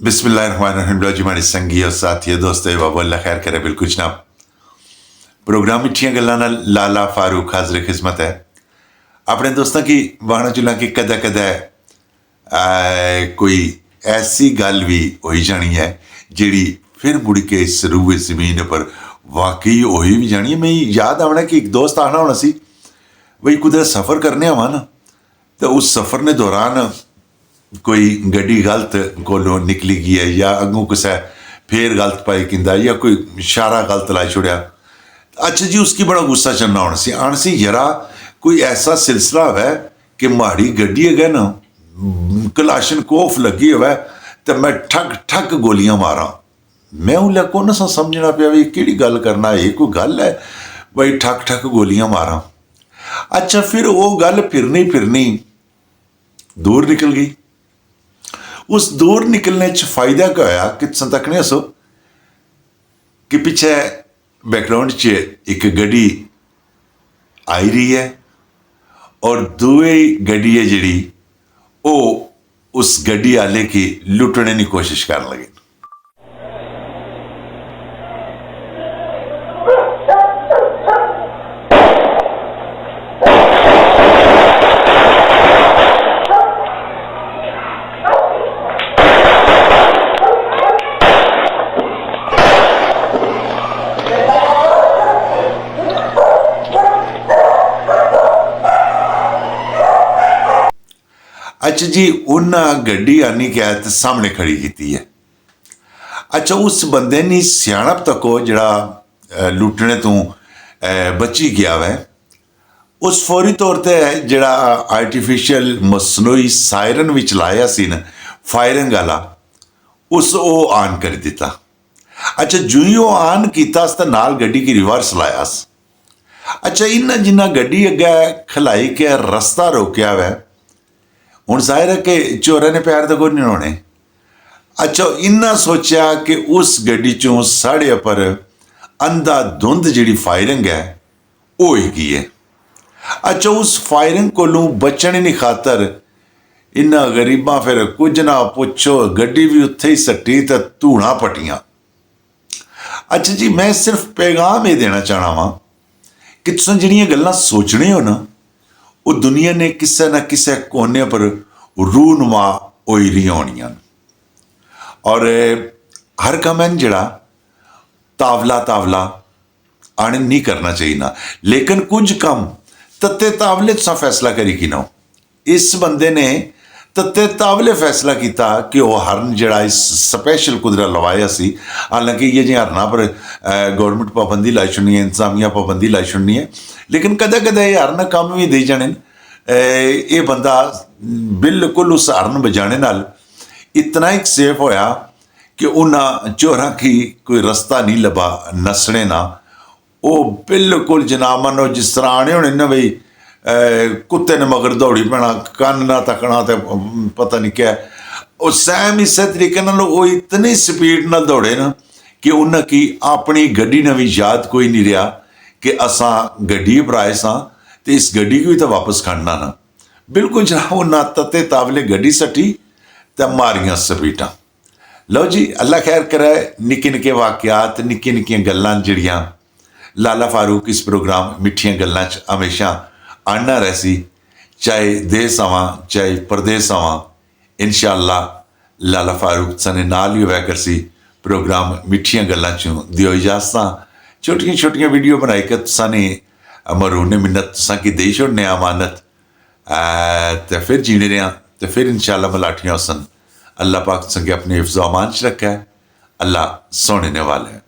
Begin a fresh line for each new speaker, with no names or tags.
बिस्मिल्लाहिर्रहमानिर्रहीम। जी माड़ी संगी और साथियों दोस्तों बाबू अल्लाह खैर करे। बिल्कुल जनाब, प्रोग्राम मिठियां गल्लां नाल लाला फारूक हाज़िर खिदमत है। अपने दोस्तों की वाहना चुला कि कदा कदा कोई ऐसी गल भी हो जानी है जिहड़ी फिर मुड़ के इस रूए ज़मीन पर वाकई हो भी जानी है। मैं याद आना कि एक दोस्त आना होना सी बई कुदै सफ़र करने आवा ना, तो उस सफ़र ने दौरान कोई गड्डी गलत कोलों निकली गई है या अगों किसा फेर गलत पाई किंदा या कोई इशारा गलत लाई छुड़िया। अच्छा जी, उसकी बड़ा गुस्सा चलना आना सी यरा कोई ऐसा सिलसिला है कि माड़ी गड्डी है ना, कलाशन कोफ लगी हुआ तो मैं ठक ठक गोलियां मारा। मैं उल्ले को ना समझना पाया भी कि गल करना ये कोई गल है बई ठक ठक गोलियां मारा। अच्छा, फिर वो गल फिरनी दूर निकल गई। उस दूर निकलने च फायदा क्या होया कि तकने सो कि पिछे बैकग्राउंड च एक गड्डी आई रही है और दुए गड्डी है जिहड़ी वो उस गड्डी आले की लुटने की कोशिश करने लगे। अच्छा जी, उन्हें गड्डी आनी क्या है सामने खड़ी की है। अच्छा, उस बंदे ने सियाणप तको जड़ा लुटने तो बची गया वै, उस फौरी तौर पर जड़ा आर्टिफिशियल मसनूई सायरन भी चलाया सी ना फायरिंग वाला, उस ओ ऑन कर दिता। अच्छा, जू ही ऑन किया तो नाल गड्डी की रिवर्स लाया। अच्छा, इन्हें जिन्ना गड्डी अगे खलाई के रस्ता रोकया वै, हुण जाहिर है कि चोरों ने पैर तो कोई नहीं होने। अच्छा, इन्ना सोचा कि उस गड्डी चों साढ़े पर अंधा धुंध जी फायरिंग है वो ही है। अच्छा, उस फायरिंग कोलों बचने की खातर इन्ना गरीबा फिर कुछ ना पुछो गड्डी भी उत्थे ही सट्टी तो धूणा पटियां। अच्छा जी, मैं सिर्फ पैगाम ये देना चाहना वा कि तुम जिहड़ियां गल्लां सोचने हो ना, वो दुनिया ने किसी न किसी कोने पर रूनुमा होई रही होनियां। और हर काम है जड़ा तावला आने नहीं करना चाहिए ना, लेकिन कुछ कम तत्ते तावले सा फैसला करी कि ना। इस बंदे ने तत्ते तावले फैसला किया कि वह हरन जड़ा इस स्पैशल कुदरा लवाया सी। हालांकि ये जी हरना पर गवर्नमेंट पाबंदी लाई छुड़नी है, इंतजामिया पाबंदी लाई छुड़नी है, लेकिन कदे कदे ये हरन कम भी दे जाने। ये बंदा बिल्कुल उस हरन बजाने नाल इतना ही सेफ होया कि उन्हें चोरां की कोई रास्ता नहीं लभा नसने ना। वो बिल्कुल जनाब मानो जिस तरह आने होने ना बई कुत्ते ने मगर दौड़ी पैना, कन्न ना तकना तो पता नहीं क्या। और सैम इस तरीके वो इतनी स्पीड न दौड़े ना कि उन्हें की अपनी गड्डी ने भी याद कोई नहीं रहा कि असा गड्डी पर आए सां तो इस गड्डी को भी तो वापस खड़ना ना। बिल्कुल जनाब उन्हें तत्ते तावले गड्डी सटी तो मारियां सपीटा। लो जी, अल्लाह खैर करे। निक्के निक्के वाकयात निक्की निक्कियां गल्लां जिहड़ियां लाला फारूक इस प्रोग्राम मिठियां गल्लां च हमेशा आना रहसी, चाहे देश आवां चाहे परदेस आवां। इंशाअल्लाह लाला फारूक सने नाल ही होया करसी। प्रोग्राम मिठियां गल्लां चों दियो इजाजत। छोटियां छोटियां वीडियो बनाई कर तुसाने मरूने मिन्नत तुसा की दे छोड़ने अमानत तो फिर जीने रहा तो फिर इंशाअल्लाह मलाठियां हुसन। अल्लाह पाक संगे अपने हिफ्ज़ो अमान च रखा है। अल्लाह सोने वाला है।